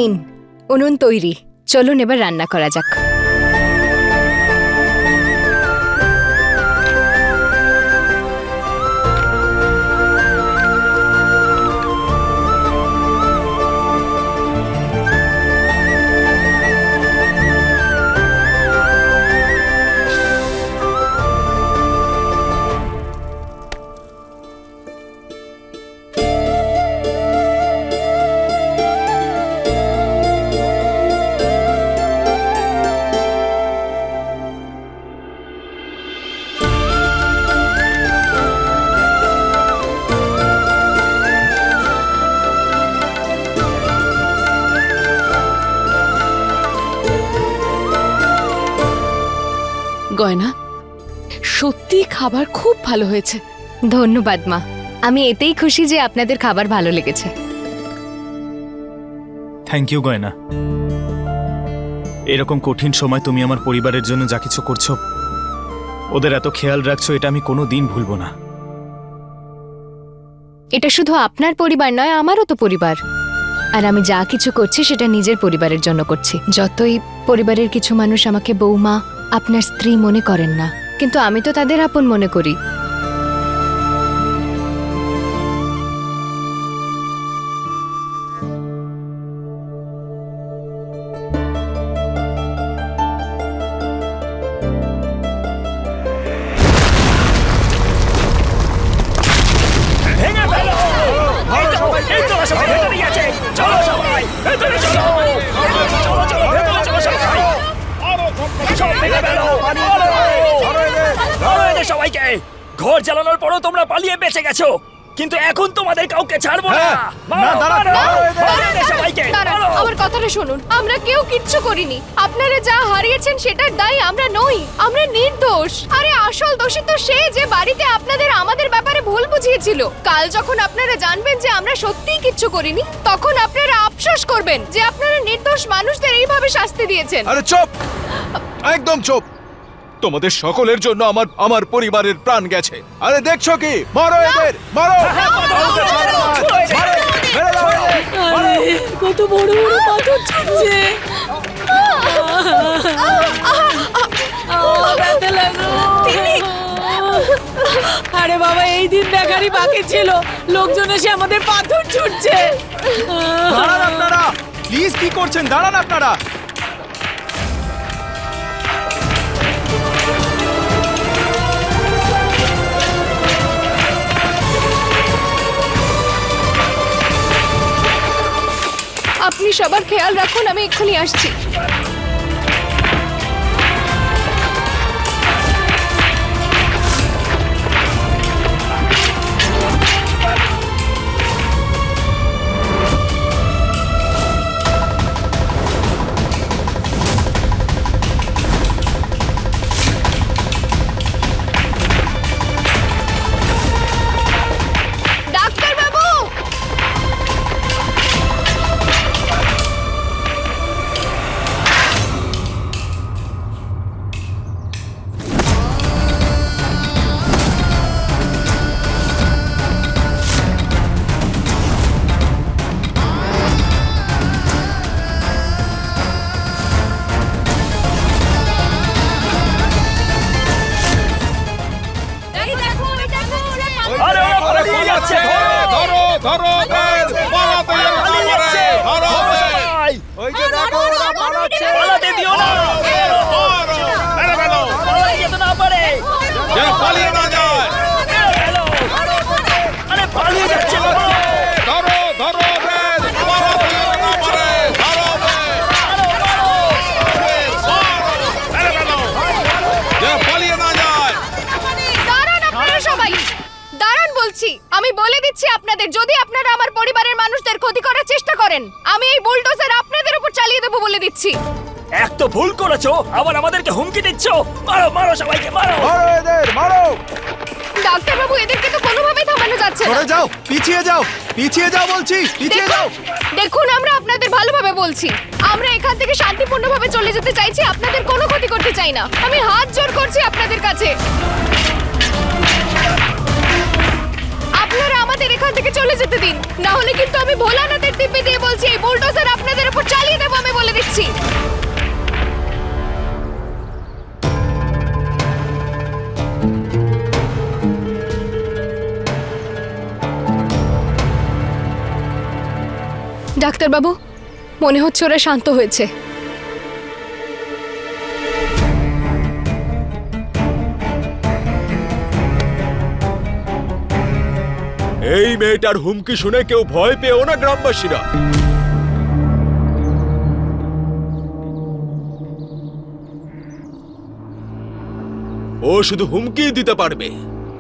নিন, উনুন তৈরি। চলুন এবার রান্না করা যাক। গয়না, সত্যি খাবার খুব ভালো হয়েছে। ধন্যবাদ মা, আমি এতেই খুশি যে আপনাদের খাবার ভালো লেগেছে। থ্যাংক ইউ গয়না। এরকম কঠিন সময় তুমি আমার পরিবারের জন্য যা কিছু করছো, ওদের এত খেয়াল রাখছো, এটা আমি কোনো দিন ভুলবো না। এটা শুধু আপনার পরিবার নয়, আমারও তো পরিবার। আর আমি যা কিছু করছি সেটা নিজের পরিবারের জন্য করছি। যতই পরিবারের কিছু মানুষ আমাকে বৌমা, আপনার স্ত্রী মনে করেন না, কিন্তু আমি তো তাদের আপন মনে করি। সবাইকে ঘর জ্বালানোর পরও তোমরা পালিয়ে বেঁচে গেছো, কিন্তু এখন তোমাদের কাউকে ছাড়বো না। আমার কথাটা শুনুন, আমরা কেউ কিচ্ছু করিনি। আপনারা যা হারিয়েছেন সেটার দায়ী আমরা নই, আমরা নির্দোষ। আরে আসল দোষী তো সে যে বাড়িতে আপনাদের আমাদের ব্যাপারে ভুল বুঝিয়েছিল। কাল যখন আপনারা জানবেন যে আমরা সত্যিই কিচ্ছু করিনি, তখন আপনারা আফসোস করবেন যে আপনারা নির্দোষ মানুষদের এইভাবে শাস্তি দিয়েছেন। আরে চুপ, একদম চুপ। তোমাদের সকলের জন্য আমার পরিবারের প্রাণ গেছে। আরে দেখছো কি? মারো এদের, মারো। কত বড় বড় পাথর ছুটছে। আরে বাবা, এই দিন দেখারই বাকি ছিল, লোকজন এসে আমাদের পাথর ছুটছে। দাঁড়ান আপনারা, প্লিজ, কি করছেন? দাঁড়ান আপনারা। আপনি সবার খেয়াল রাখুন, আমি এক্ষুনি আসছি। আমি বলে দিচ্ছি আপনাদের, যদি আপনারা আমার পরিবারের মানুষদের ক্ষতি করার চেষ্টা করেন, আমি এই বুলডোজার আপনাদের উপর চালিয়ে দেব বলে দিচ্ছি। এক তো ভুল করেছো, আবার আমাদেরকে হুমকি দিচ্ছ। মারো মারো, সবাইকে মারো। মারো এদের, মারো। ডাক্তার বাবু, এদেরকে তো কোনোভাবেই থামানো যাচ্ছে না। সরে যাও, পিছিয়ে যাও, পিছিয়ে যাও বলছি, পিছিয়ে যাও। দেখুন, আমরা আপনাদের ভালোভাবে বলছি, আমরা এখান থেকে শান্তিপূর্ণভাবে চলে যেতে চাইছি, আপনাদের কোনো ক্ষতি করতে চাই না। আমি হাত জোড় করছি আপনাদের কাছে, আপনারা আমাদের এখান থেকে চলে যেতে দিন, না হলে কিন্তু আমি ভোলানাথের দিব্যি দিয়ে বলছি এই বুলডোজার আপনাদের উপর চালিয়ে দেবো, আমি বলে দিচ্ছি। ডাক্তারবাবু, মনে হচ্ছে ওরা শান্ত হয়েছে। এই মেয়েটার হুমকি শুনে কেউ ভয় পেও না গ্রামবাসীরা। ও শুধু হুমকি দিতে পারবে,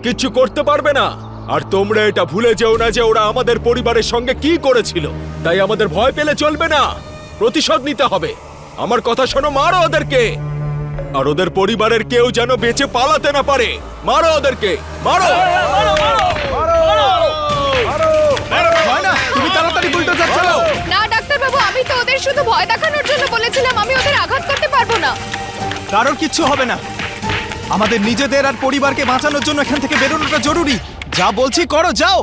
কিচ্ছু করতে পারবে না। আর তোমরা এটা ভুলে যেও না যে ওরা আমাদের পরিবারের সঙ্গে কি করেছিল। তাই আমাদের ভয় পেলে চলবে না, প্রতিশোধ নিতে হবে। আমার কথা শোনো, মারো ওদেরকে। আর ওদের পরিবারের কেউ যেন বেঁচে পালাতে না পারে। মারো ওদেরকে, মারো। তুমি তাড়াতাড়ি বুলডোজার চালাও। না ডাক্তারবাবু, আমি তো ওদের শুধু ভয় দেখানোর জন্য বলেছিলাম, আমি ওদের আঘাত করতে পারবো না। কারোর কিচ্ছু হবে না। আমাদের নিজেদের আর পরিবারকে বাঁচানোর জন্য এখান থেকে বেরোনোটা জরুরি। যা বলছি করো, যাও।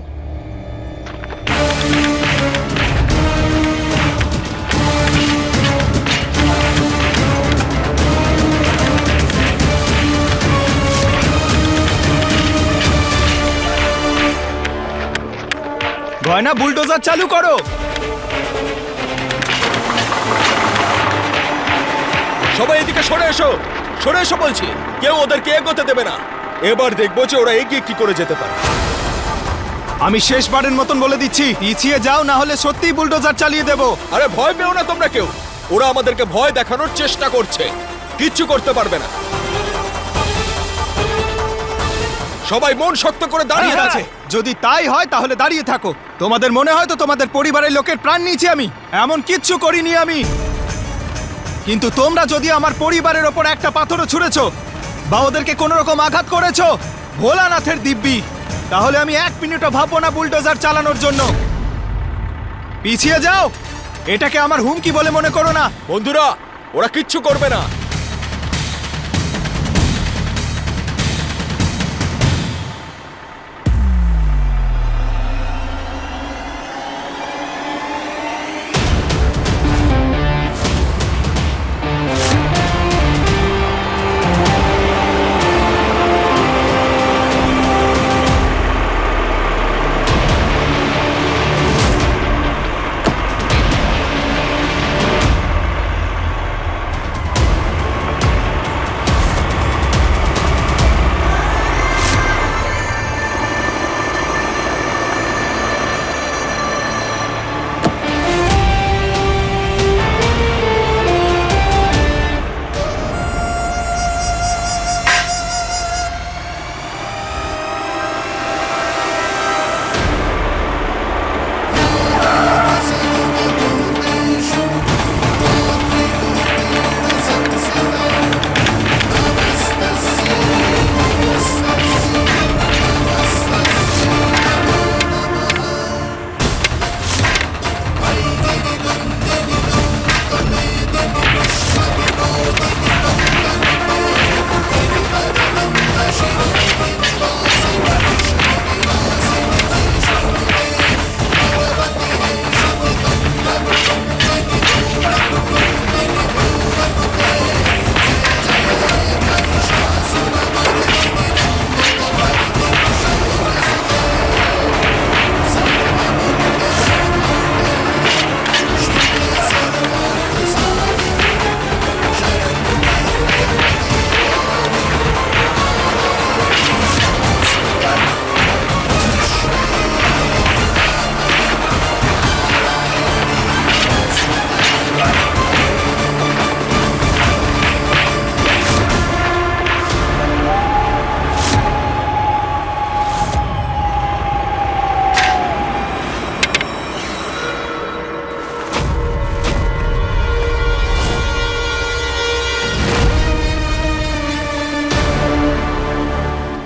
গয়না, বুলডোজার চালু করো। সবাই এদিকে সরে এসো, সরে এসো বলছি। কেউ ওদেরকে এগোতে দেবে না। এবার দেখবো যে ওরা এগিয়ে কি করে যেতে পারে। আমি শেষবারের মতন বলে দিচ্ছি, পিছিয়ে যাও, না হলে সত্যিই বুলডোজার চালিয়ে দেব। আরে ভয় পেও না তোমরা কেউ। ওরা আমাদেরকে ভয় দেখানোর চেষ্টা করছে, কিচ্ছু করতে পারবে না। সবাই মন শক্ত করে দাঁড়িয়ে ঠিক আছে। আছে, যদি তাই হয় তাহলে দাঁড়িয়ে থাকো। তোমাদের মনে হয় তো তোমাদের পরিবারের লোকের প্রাণ নিয়েছি আমি? এমন কিচ্ছু করিনি আমি। কিন্তু তোমরা যদি আমার পরিবারের ওপর একটা পাথরও ছুঁড়েছো বা ওদেরকে কোনো রকম আঘাত করেছো ভোলানাথের দিব্যি, তাহলে আমি 1 মিনিটও ভাববো না বুলডোজার চালানোর জন্য। পিছিয়ে যাও। এটাকে আমার হুমকি বলে মনে করো না। বন্ধুরা, ওরা কিচ্ছু করবে না।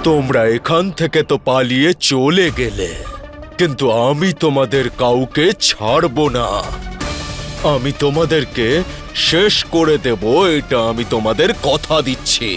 তোমরা এখান থেকে তো পালিয়ে চলে গেলে, কিন্তু আমি তোমাদের কাউকে ছাড়বো না। আমি তোমাদেরকে শেষ করে দেব, এটা আমি তোমাদের কথা দিচ্ছি।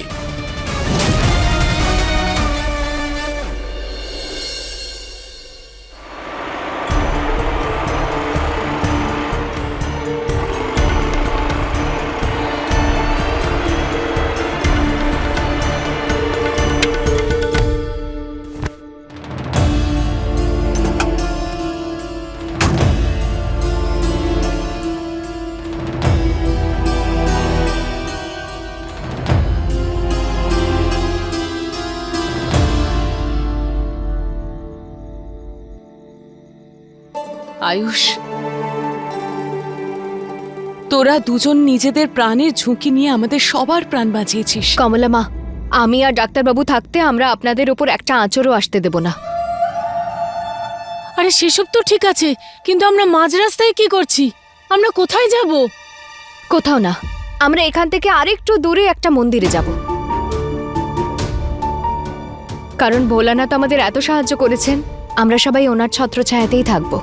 আয়ুষ, তোরা দুজন নিজেদের প্রাণের ঝুঁকি নিয়ে আমাদের সবার প্রাণ বাঁচিয়েছিস। কমলা মা, আমি আর ডাক্তারবাবু থাকতে আমরা আপনাদের উপর একটা আঁচড়ও আসতে দেব না। আরে সেসব তো ঠিক আছে, কিন্তু আমরা মাঝ রাস্তায় কি করছি? আমরা কোথায় যাব? কোথাও না, আমরা এখান থেকে আরেকটু দূরে একটা মন্দিরে যাব। কারণ ভোলানাথ আমাদের এত সাহায্য করেছেন, আমরা সবাই ওনার ছত্রছায়াতেই থাকব।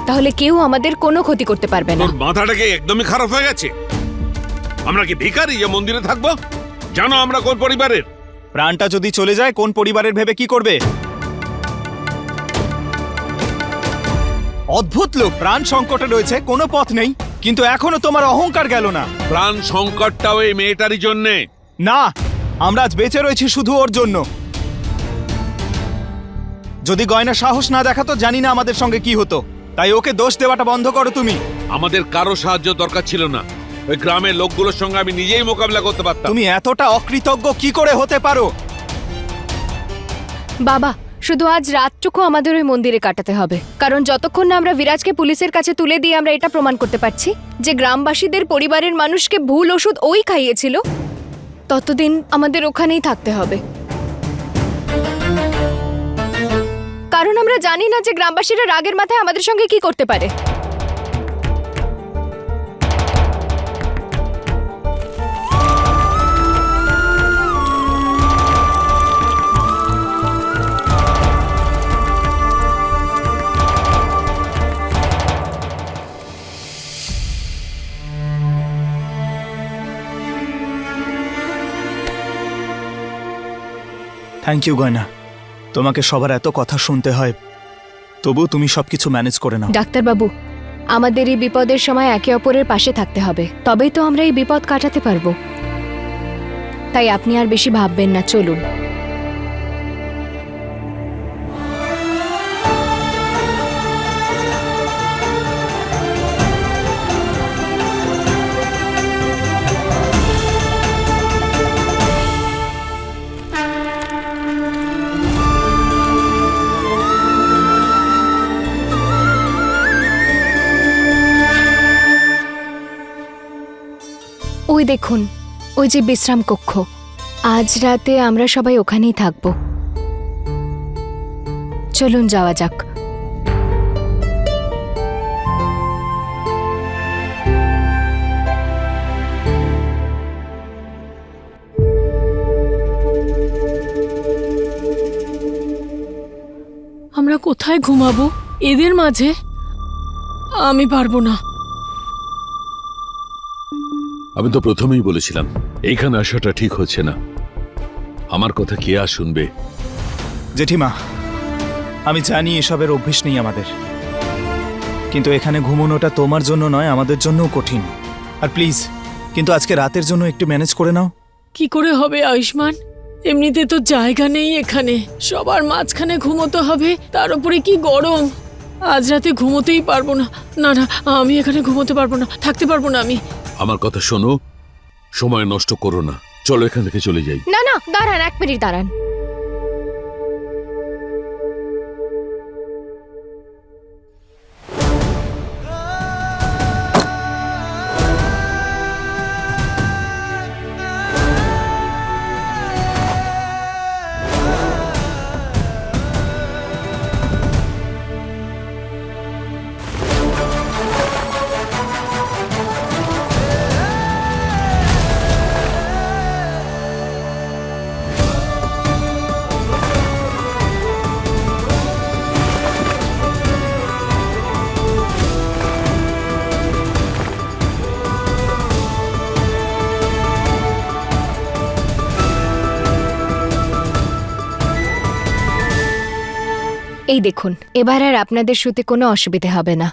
তাহলে কেউ আমাদের কোনো ক্ষতি করতে পারবে না। তোর মাথাটা কি একদমই খারাপ হয়ে গেছে? আমরা কি ভিখারি যে মন্দিরে থাকবো? জানো আমরা কোন পরিবারের? প্রাণটা যদি চলে যায় কোন পরিবারের ভেবে কি করবে? অদ্ভুত লোক, প্রাণ সংকটে রয়েছে, কোনো পথ নেই, কিন্তু এখনো তোমার অহংকার গেল না। প্রাণ সংকটটাও এই মেয়েটারই জন্যে। না, আমরা আজ বেঁচে রয়েছি শুধু ওর জন্য। যদি গয়না সাহস না দেখাতো জানি না আমাদের সঙ্গে কি হতো। তাই ওকে দোষ দেওয়াটা বন্ধ করো তুমি। আমাদের কারো সাহায্য দরকার ছিল না। ওই গ্রামের লোকগুলোর সঙ্গে আমি নিজেই মোকাবিলা করতে পারতাম। তুমি এতটা অকৃতজ্ঞ কি করে হতে পারো? বাবা, শুধু আজ রাতটুকু আমাদের ওই মন্দিরে কাটাতে হবে, কারণ যতক্ষণ না আমরা বিরাজকে পুলিশের কাছে তুলে দিয়ে আমরা এটা প্রমাণ করতে পারছি যে গ্রামবাসীদের পরিবারের মানুষকে ভুল ওষুধ ওই খাইয়েছিল, ততদিন আমাদের ওখানেই থাকতে হবে। কারণ আমরা জানি না যে গ্রামবাসীরা রাগের মাথায় আমাদের সঙ্গে কি করতে পারে। থ্যাংক ইউ গয়না, তোমাকে সবার এত কথা শুনতে হয়, তবু তুমি সবকিছু ম্যানেজ করে নাও। ডাক্তারবাবু, আমাদের এই বিপদের সময় একে অপরের পাশে থাকতে হবে, তবেই তো আমরা এই বিপদ কাটাতে পারবো। তাই আপনি আর বেশি ভাববেন না, চলুন। ওই দেখুন, ওই যে বিশ্রাম কক্ষ, আজ রাতে আমরা সবাই ওখানেই থাকব। চলুন যাওয়া যাক। আমরা কোথায় ঘুমাবো এদের মাঝে? আমি পারবো না। আমি তো প্রথমেই বলেছিলাম এইখানে আসাটা ঠিক হচ্ছে না। আমার কথা কে আর শুনবে? জেঠিমা, আমি জানি এসবের অভ্যেস নেই আমাদের, কিন্তু এখানে ঘুমানোটা তোমার জন্য নয়, আমাদের জন্যও কঠিন। আর প্লিজ, কিন্তু আজকে রাতের জন্য একটু ম্যানেজ করে নাও। কি করে হবে আয়ুষ্মান? এমনিতে তো জায়গা নেই এখানে, সবার মাঝখানে ঘুমোতে হবে, তার উপরে কি গরম। আজ রাতে ঘুমোতেই পারবো না। না না, আমি এখানে ঘুমোতে পারবো না, থাকতে পারবো না আমি। আমার কথা শোনো, সময় নষ্ট করো না, চলো এখান থেকে চলে যাই। না না, দাঁড়ান, এক মিনিট দাঁড়ান। এই দেখুন, এবার আর আপনাদের শুতে কোনো অসুবিধে হবে না।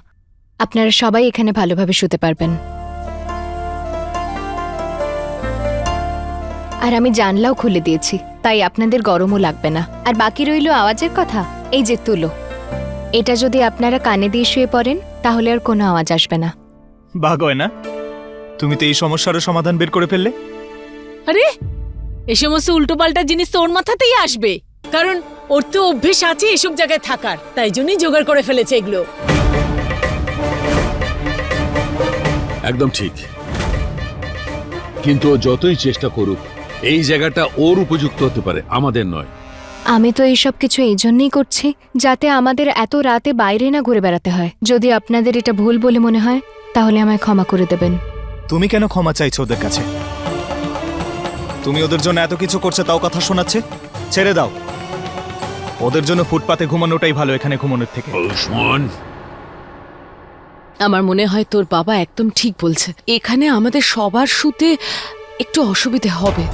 আপনারা সবাই এখানে ভালোভাবে শুতে পারবেন। আর আমি জানলাও খুলে দিয়েছি, তাই আপনাদের গরমও লাগবে না। আর বাকি রইল আওয়াজের কথা, এই যে তুলো, এটা যদি আপনারা কানে দিয়ে শুয়ে পড়েন তাহলে আর কোনো আওয়াজ আসবে না। বাহ গয়না, তুমি তো এই সমস্যারও সমাধান বের করে ফেললে। আরে, এই সমস্ত উল্টোপাল্টা জিনিস তো ওর মাথাতেই আসবে, কারণ ওর তো অভ্যেস আছে এসব জায়গায় থাকার, তাই জন্যই জোগাড় করে ফেলেছে এগুলো। একদম ঠিক, কিন্তু ও যতই চেষ্টা করুক এই জায়গাটা ওর উপযুক্ত হতে পারে, আমাদের নয়। আমি তো এইসব কিছু এই জন্যই করছি যাতে আমাদের এত রাতে বাইরে না ঘুরে বেড়াতে হয়। যদি আপনাদের এটা ভুল বলে মনে হয় তাহলে আমায় ক্ষমা করে দেবেন। তুমি কেন ক্ষমা চাইছো ওদের কাছে? তুমি ওদের জন্য এত কিছু করছে তাও কথা শোনাচ্ছে? ছেড়ে দাও, ওদের জন্য ফুটপাতে ঘুমানোটাই ভালো এখানে ঘুমানোর থেকে। আয়ুষ্মান, আমার মনে হয় তোর বাবা একদম ঠিক বলছে, এখানে আমাদের সবার শুতে একটু অসুবিধে হবে।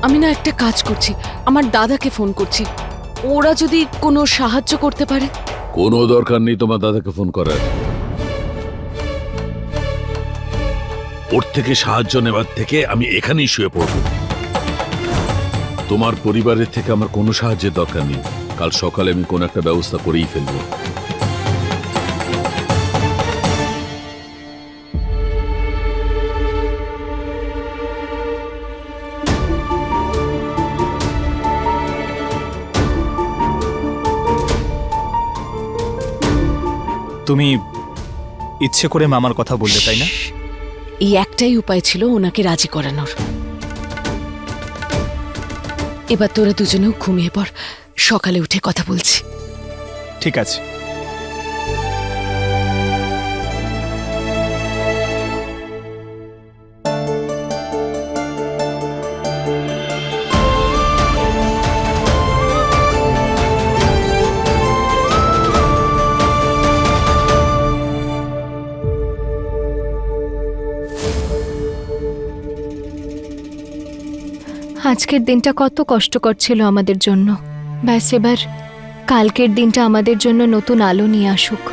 আমি না একটা কাজ করছি, আমার দাদাকে ফোন করছি, ওরা যদি কোনো সাহায্য করতে পারে। কোনো দরকার নেই তোমার দাদাকে ফোন করার। ওর থেকে সাহায্য নেবার থেকে আমি এখানেই শুয়ে পড়ব। তোমার পরিবারের থেকে আমার কোনো সাহায্যের দরকার নেই। কাল সকালে আমি কোনো একটা ব্যবস্থা করেই ফেলবো। তুমি ইচ্ছে করে মামার কথা বললে, তাই না? এই একটাই উপায় ছিল ওনাকে রাজি করানোর। এবার তোরা দুজনেও ঘুমিয়ে পড়, সকালে উঠে কথা বলছি। ঠিক আছে। আজকের দিনটা কত কষ্টকর ছিল আমাদের জন্য। ব্যাস এবার কালকের দিনটা আমাদের জন্য নতুন আলো নিয়ে আসুক।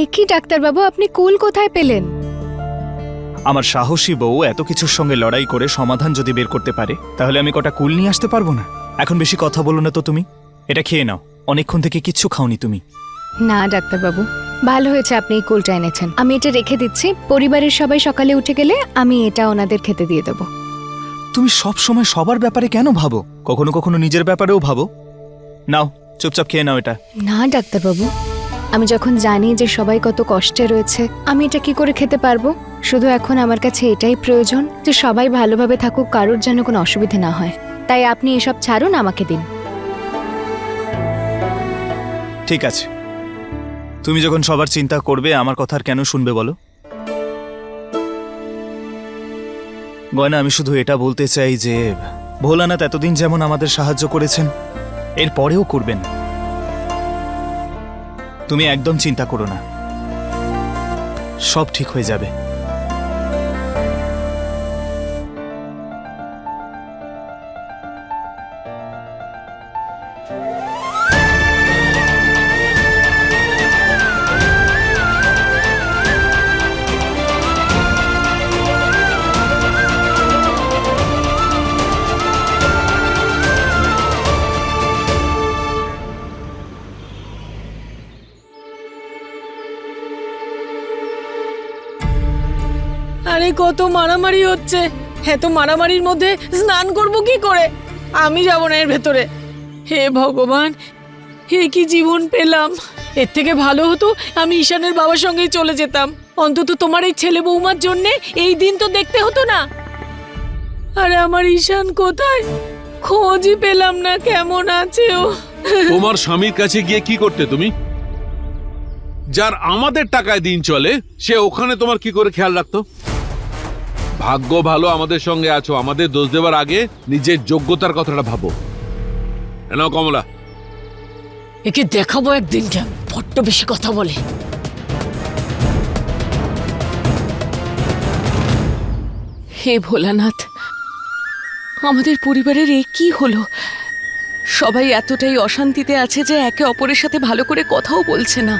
একই ডাক্তারবাবু, আপনি কুল কোথায় পেলেন? আমার সাহসী বউ এত কিছুর সঙ্গে লড়াই করে সমাধান যদি বের করতে পারে তাহলে আমি কটা কুল নিয়ে আসতে পারবো না? এখন বেশি কথা বলো না তো তুমি। এটা খেয়ে নাও, অনেকক্ষণ থেকে কিচ্ছু খাওনি তুমি। না ডাক্তারবাবু, ভালো হয়েছে আপনি এই কুলটা এনেছেন। আমি এটা রেখে দিচ্ছি, পরিবারের সবাই সকালে উঠে গেলে আমি এটা ওনাদের খেতে দিয়ে দেবো। তুমি সব সময় সবার ব্যাপারে কেন ভাবো? কখনো কখনো নিজের ব্যাপারেও ভাবো। নাও, চুপচাপ খেয়ে নাও এটা। না ডাক্তারবাবু, আমি যখন জানি যে সবাই কত কষ্টে রয়েছে, আমি এটা কি করে খেতে পারবো? শুধু এখন আমার কাছে এটাই প্রয়োজন যে সবাই ভালোভাবে থাকুক, কারোর যেন কোনো অসুবিধা না হয়। তাই আপনি এসব ছাড়ুন, আমাকে দিন। ঠিক আছে, তুমি যখন সবার চিন্তা করবে আমার কথা আর কেন শুনবে বলো? গয়না, আমি শুধু এটা বলতে চাই যে ভোলানাথ এতদিন যেমন আমাদের সাহায্য করেছেন এর পরেও করবেন। তুমি একদম চিন্তা করো না, সব ঠিক হয়ে যাবে। আরে কত মারামারি হচ্ছে, এত মারামারির মধ্যে স্নান করব কি করে? আমি যাব না এর ভেতরে। হে ভগবান, হে কি জীবন পেলাম! এর থেকে ভালো হতো আমি ঈশানের বাবার সঙ্গেই চলে যেতাম। অন্তত তোমার এই ছেলে বৌমার জন্যে এই দিন তো দেখতে হতো না। আরে আমার ঈশান কোথায়? খোঁজই পেলাম না, কেমন আছে ও? তোমার স্বামীর কাছে গিয়ে কি করতে তুমি? যার আমাদের টাকায় দিন চলে সে ওখানে তোমার কি করে খেয়াল রাখতো? ভাগ্য ভালো আমাদের সঙ্গে আছো, আমাদের দোষ দেবার আগে নিজের যোগ্যতার কথাটা ভাবো। নাও কমলা। একে দেখাবো একদিন, কেন বড্ড বেশি কথা বলে। হে ভোলানাথ, আমাদের পরিবারের এ কি হলো? সবাই এতটাই অশান্তিতে আছে যে একে অপরের সাথে ভালো করে কথাও বলছে না।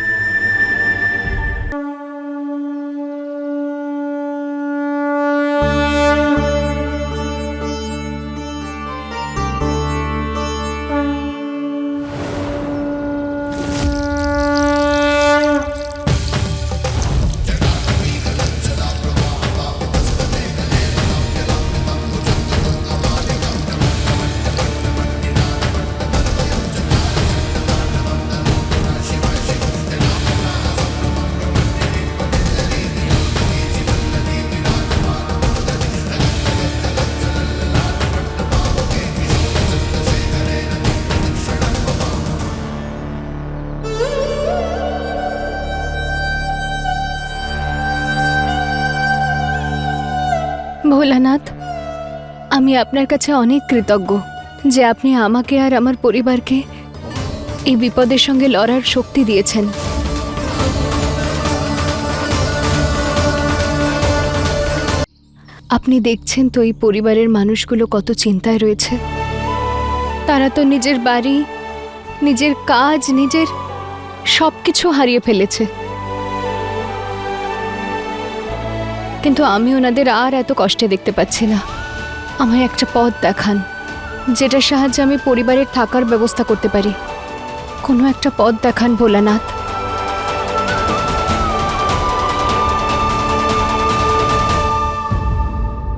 ভোলানাথ, আমি আপনার কাছে অনেক কৃতজ্ঞ যে আপনি আমাকে আর আমার পরিবারকে এই বিপদের সঙ্গে লড়ার শক্তি দিয়েছেন। আপনি দেখছেন তো এই পরিবারের মানুষগুলো কত চিন্তায় রয়েছে। তারা তো নিজের বাড়ি, নিজের কাজ, নিজের সবকিছু হারিয়ে ফেলেছে। কিন্তু আমি ওনাদের আর এত কষ্টে দেখতে পাচ্ছি না। আমায় একটা পথ দেখান, যেটার সাহায্যে আমি পরিবারের থাকার ব্যবস্থা করতে পারি। কোনো একটা পথ দেখান ভোলানাথ।